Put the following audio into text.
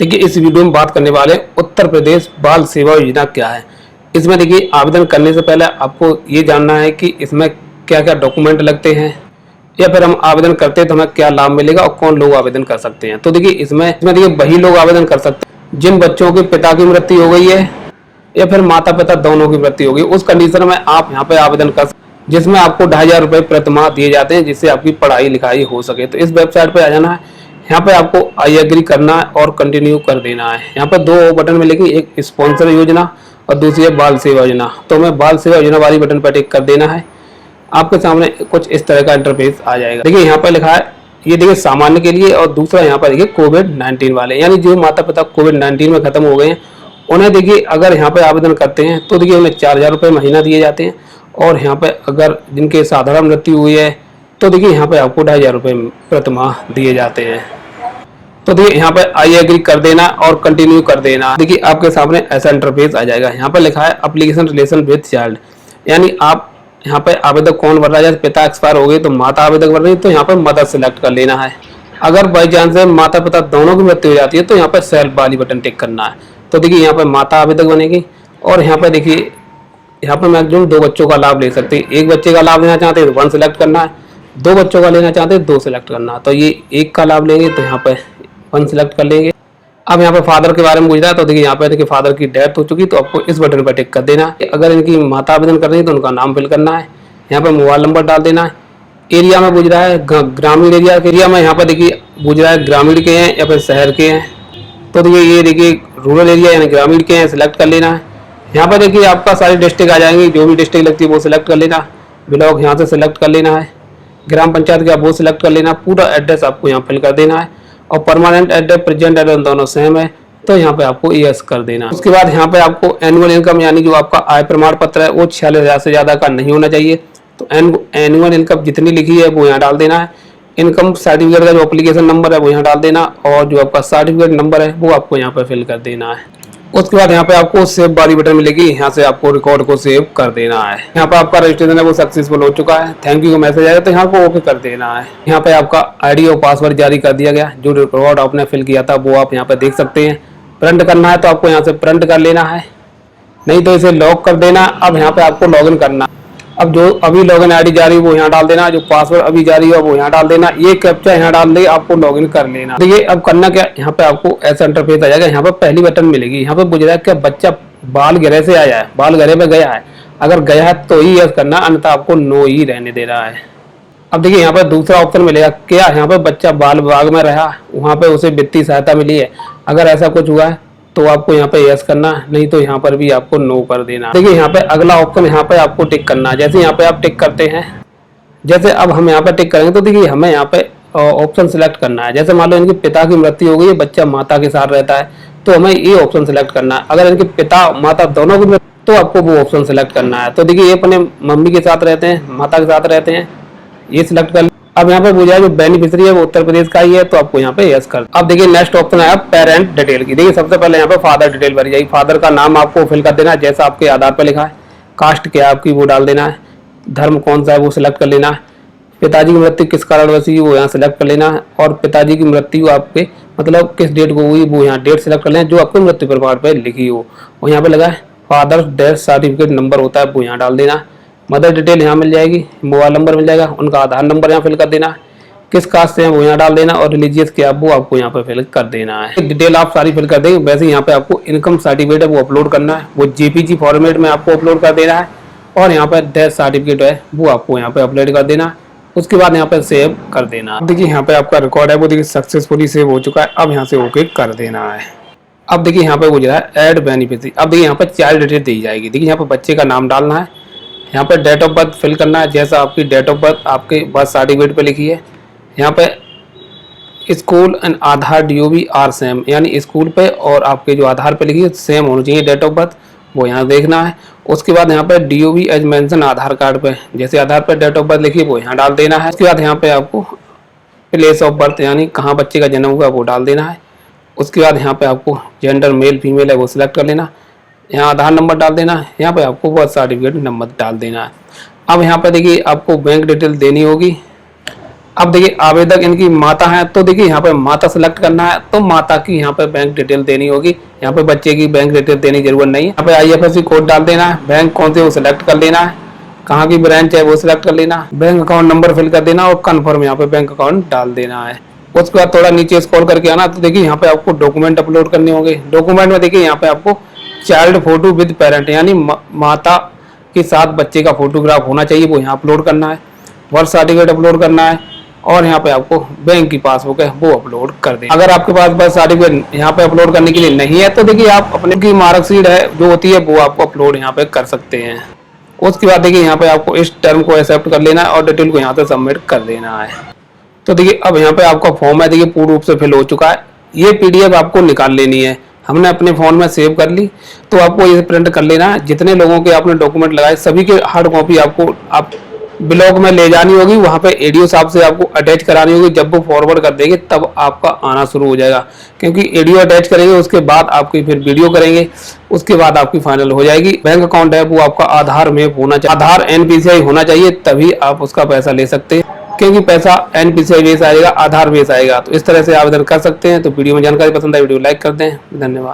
देखिए इस वीडियो में बात करने वाले उत्तर प्रदेश बाल सेवा योजना क्या है। इसमें देखिए आवेदन करने से पहले आपको ये जानना है कि इसमें क्या क्या डॉक्यूमेंट लगते हैं या फिर हम आवेदन करते हैं तो हमें क्या लाभ मिलेगा और कौन लोग आवेदन कर सकते हैं। तो देखिए इसमें देखिए वही लोग आवेदन कर सकते हैं जिन बच्चों के पिता की मृत्यु हो गई है या फिर माता पिता दोनों की मृत्यु हो गई। उस कंडीशन में आप यहाँ पे आवेदन कर सकते हैं जिसमें आपको 2,500 रुपये प्रतिमाह दिए जाते हैं जिससे आपकी पढ़ाई लिखाई हो सके। तो इस वेबसाइट पे आ जाना है, यहाँ पे आपको आई एग्री करना है और कंटिन्यू कर देना है। यहाँ पे 2 बटन मिलेगी, एक स्पॉन्सर योजना और दूसरी है बाल सेवा योजना। तो हमें बाल सेवा योजना वाली बटन पर टिक कर देना है। आपके सामने कुछ इस तरह का इंटरफेस आ जाएगा। देखिए यहाँ पर लिखा है, ये देखिए सामान्य के लिए और दूसरा यहाँ पर देखिए कोविड-19 वाले, यानी जो माता पिता कोविड-19 में खत्म हो गए हैं उन्हें देखिए अगर यहाँ पे आवेदन करते हैं तो देखिए उन्हें 4,000 रुपये महीना दिए जाते हैं। और यहाँ पे अगर जिनके साधारण मृत्यु हुई है तो देखिए यहाँ पे आपको 2,500 रुपये प्रतिमाह दिए जाते हैं। तो देखिए यहाँ पे आई एग्री कर देना और कंटिन्यू कर देना। देखिए आपके सामने ऐसा इंटरफेस आ जाएगा। यहाँ पे लिखा है एप्लीकेशन रिलेशन विद चाइल्ड, यानी आप यहाँ पे आवेदक कौन भर रहा है। जैसे पिता एक्सपायर हो गए तो माता आवेदक भर रही है तो यहाँ पे मदर सेलेक्ट कर लेना है। अगर बाई चांस से माता पिता दोनों की मृत्यु हो जाती है तो यहाँ पे सेल्फ वाली बटन टिक करना है। तो देखिए यहाँ पे माता आवेदक बनेगी और यहाँ पे देखिए यहाँ पे मैक्सिमम 2 बच्चों का लाभ ले सकते हैं। एक बच्चे का लाभ लेना चाहते हैं तो 1 सेलेक्ट करना है, 2 बच्चों का लेना चाहते हैं 2 सेलेक्ट करना है। तो ये 1 का लाभ लेंगे तो यहाँ पे 1 सेलेक्ट कर लेंगे। अब यहाँ पे फादर के बारे में पूछ रहा है तो देखिए यहाँ पे देखिए फादर की डेथ हो चुकी तो आपको इस बटन पर टिक कर देना है। अगर इनकी माता आवेदन कर रही है तो उनका नाम फिल करना है, यहाँ पे मोबाइल नंबर डाल देना है। एरिया में पूछ रहा है ग्रामीण एरिया में, यहाँ पर देखिए पूछ रहा है ग्रामीण के हैं या फिर शहर के हैं। तो देखिए ये देखिए रूरल एरिया यानी ग्रामीण के हैं, सिलेक्ट कर लेना है। यहाँ पर देखिए आपका सारी डिस्ट्रिक्ट आ जाएंगी, जो भी डिस्ट्रिक्ट लगती है वो सिलेक्ट कर लेना। ब्लॉक यहाँ से सिलेक्ट कर लेना है, ग्राम पंचायत का वो सिलेक्ट कर लेना। पूरा एड्रेस आपको यहाँ फिल कर देना है और परमानेंट एड्रेस प्रेजेंट एड्रेस दोनों सेम है तो यहाँ पे आपको यस कर देना। उसके बाद यहाँ पे आपको एनुअल इनकम यानी जो आपका आय प्रमाण पत्र है वो 46,000 से ज़्यादा का नहीं होना चाहिए। तो एनुअल इनकम जितनी लिखी है वो यहाँ डाल देना है। इनकम सर्टिफिकेट का जो एप्लीकेशन नंबर है वो यहाँ डाल देना और जो आपका सर्टिफिकेट नंबर है वो आपको यहाँ पे फिल कर देना है। उसके बाद यहाँ पे आपको सेव वाली बटन मिलेगी, यहाँ से आपको रिकॉर्ड को सेव कर देना है। यहाँ पे आपका रजिस्ट्रेशन है वो सक्सेसफुल हो चुका है, थैंक यू का मैसेज आएगा तो यहाँ को ओके कर देना है। यहाँ पे आपका आईडी और पासवर्ड जारी कर दिया गया। जो रिकॉर्ड आपने फिल किया था वो आप यहाँ पे देख सकते हैं। प्रिंट करना है तो आपको यहाँ से प्रिंट कर लेना है, नहीं तो इसे लॉक कर देना। अब यहाँ पे आपको लॉगिन करना, अब जो अभी लॉगिन आईडी जारी वो यहाँ डाल देना, जो पासवर्ड अभी जारी है वो यहाँ डाल देना। ये कैप्चा यहाँ डाल दे आपको लॉगिन कर लेना। देखिए अब करना क्या, यहाँ पे आपको ऐसा इंटरफेस आ जाएगा। यहाँ पे पहली बटन मिलेगी, यहाँ पे पूछ रहा है कि बच्चा बाल गृह से आया है, बाल गृह में गया है। अगर गया है तो ही यस करना, अन्यथा आपको नो ही रहने दे रहा है। अब देखिए यहाँ पे दूसरा ऑप्शन मिलेगा, क्या यहाँ पे बच्चा बाल विभाग में रहा, वहाँ पे उसे वित्तीय सहायता मिली है। अगर ऐसा कुछ हुआ है तो आपको यहाँ पे यस करना, नहीं तो यहाँ पर भी आपको नो कर देना। देखिए यहाँ पे अगला ऑप्शन यहाँ पे आपको टिक करना है। जैसे यहाँ पे आप टिक करते हैं, जैसे अब हम यहाँ पे टिक करेंगे तो देखिए हमें यहाँ पे ऑप्शन सिलेक्ट करना है। जैसे मान लो इनके पिता की मृत्यु हो गई है, बच्चा माता के साथ रहता है तो हमें ये ऑप्शन सिलेक्ट करना है। अगर इनके पिता माता दोनों की तो आपको वो ऑप्शन सिलेक्ट करना है। तो देखिए ये अपने मम्मी के साथ रहते हैं, माता के साथ रहते हैं, ये सिलेक्ट कर। अब यहाँ पे पूछा जो बेनिफिशियरी है वो उत्तर प्रदेश का ही है तो आपको यहाँ पे यस कर। अब देखिए नेक्स्ट ऑप्शन आया पेरेंट डिटेल की। देखिए सबसे पहले यहाँ पे फादर डिटेल भरी जाएगी। फादर का नाम आपको फिल कर देना है जैसा आपके आधार पर लिखा है। कास्ट क्या है आपकी वो डाल देना है। धर्म कौन सा है वो सिलेक्ट कर लेना है। पिताजी की मृत्यु किस कारणवश हुई वो यहाँ सिलेक्ट कर लेना है। और पिताजी की मृत्यु आपके मतलब किस डेट को हुई वो यहाँ डेट सिलेक्ट कर लेना जो आपको मृत्यु प्रमाण पर लिखी हो। और यहाँ पे लगा है फादर डेथ सर्टिफिकेट नंबर होता है वो यहाँ डाल देना। मदर डिटेल यहाँ मिल जाएगी, मोबाइल नंबर मिल जाएगा, उनका आधार नंबर यहाँ फिल कर देना। किस कास्ट से हैं वो यहाँ डाल देना और रिलीजियस क्या वो आपको यहाँ पे फिल कर देना है। डिटेल आप सारी फिल कर देंगे। वैसे यहाँ पे आपको इनकम सर्टिफिकेट है वो अपलोड करना है, वो जेपीजी फॉर्मेट में आपको अपलोड कर देना है। और यहाँ पे डेथ सर्टिफिकेट है वो आपको यहाँ पे अपलोड कर देना। उसके बाद यहाँ पे सेव कर देना। देखिए यहाँ पे आपका रिकॉर्ड है वो देखिए सक्सेसफुली सेव हो चुका है। अब यहाँ से ओके कर देना है। अब देखिए यहाँ पे गुजरा है ऐड बेनिफिशियरी। अब देखिए यहाँ पे चाइल्ड डिटेल दी जाएगी। देखिए यहाँ पे बच्चे का नाम डालना है, यहाँ पे डेट ऑफ बर्थ फिल करना है जैसा आपकी डेट ऑफ बर्थ आपके बर्थ सर्टिफिकेट पे लिखी है। यहाँ पे school and Aadhaar DOB are same, यानी स्कूल पे और आपके जो आधार पे लिखी है सेम होनी चाहिए डेट ऑफ बर्थ, वो यहाँ देखना है। उसके बाद यहाँ पे DOB एज मेंशन आधार कार्ड पे, जैसे आधार पे डेट ऑफ बर्थ लिखी है वो यहाँ डाल देना है। उसके बाद यहाँ पे आपको प्लेस ऑफ बर्थ यानी कहाँ बच्चे का जन्म हुआ वो डाल देना है। उसके बाद यहाँ पे आपको जेंडर मेल फीमेल है वो सिलेक्ट कर लेना। यहाँ आधार नंबर डाल देना है, यहाँ पे आपको बर्थ सर्टिफिकेट नंबर डाल देना है। अब यहाँ पे देखिए आपको बैंक डिटेल देनी होगी। अब देखिए आवेदक इनकी माता है, तो देखिए यहाँ पे माता सेलेक्ट करना है, तो माता की यहाँ पे बैंक डिटेल देनी होगी। यहाँ पे बच्चे की बैंक डिटेल देने की जरूरत नहीं है। यहाँ पे IFSC कोड डाल देना है, बैंक कौन से वो सिलेक्ट कर लेना है, कहाँ की ब्रांच है वो सिलेक्ट कर लेना है, बैंक अकाउंट नंबर फिल कर देना और कन्फर्म यहाँ पे बैंक अकाउंट डाल देना है। उसके बाद थोड़ा नीचे स्क्रॉल करके आना, तो देखिए यहाँ पे आपको डॉक्यूमेंट अपलोड करने होंगे। डॉक्यूमेंट में देखिए यहाँ पे आपको चाइल्ड फोटो विद पेरेंट यानी माता के साथ बच्चे का फोटोग्राफ होना चाहिए, वो यहाँ अपलोड करना है। बर्थ सर्टिफिकेट अपलोड करना है और यहाँ पे आपको बैंक की पासबुक है वो अपलोड कर दें। अगर आपके पास बर्थ सर्टिफिकेट यहाँ पे अपलोड करने के लिए नहीं है, तो देखिए आप अपने की मार्कशीट है जो होती है वो आपको अपलोड यहाँ पे कर सकते हैं। उसके बाद देखिए यहाँ पे आपको इस टर्म को एक्सेप्ट कर लेना है और डिटेल को यहाँ पे सबमिट कर देना है। तो देखिए अब यहाँ पे आपका फॉर्म है, देखिए पूर्ण रूप से फिल हो चुका है। ये PDF आपको निकाल लेनी है, हमने अपने फोन में सेव कर ली, तो आपको ये प्रिंट कर लेना है। जितने लोगों के आपने डॉक्यूमेंट लगाए सभी के हार्ड कॉपी आपको आप ब्लॉक में ले जानी होगी, वहाँ पे ADO साहब से आपको अटैच करानी होगी। जब वो फॉरवर्ड कर देंगे तब आपका आना शुरू हो जाएगा, क्योंकि ADO अटैच करेंगे उसके बाद आपकी फिर वीडियो करेंगे, उसके बाद आपकी फाइनल हो जाएगी। बैंक अकाउंट है वो आपका आधार में होना चाहिए, आधार NPCI होना चाहिए, तभी आप उसका पैसा ले सकते हैं, क्योंकि पैसा NPCI बेस आएगा, आधार बेस आएगा। तो इस तरह से आवेदन कर सकते हैं। तो वीडियो में जानकारी पसंद आई वीडियो लाइक कर दें। धन्यवाद।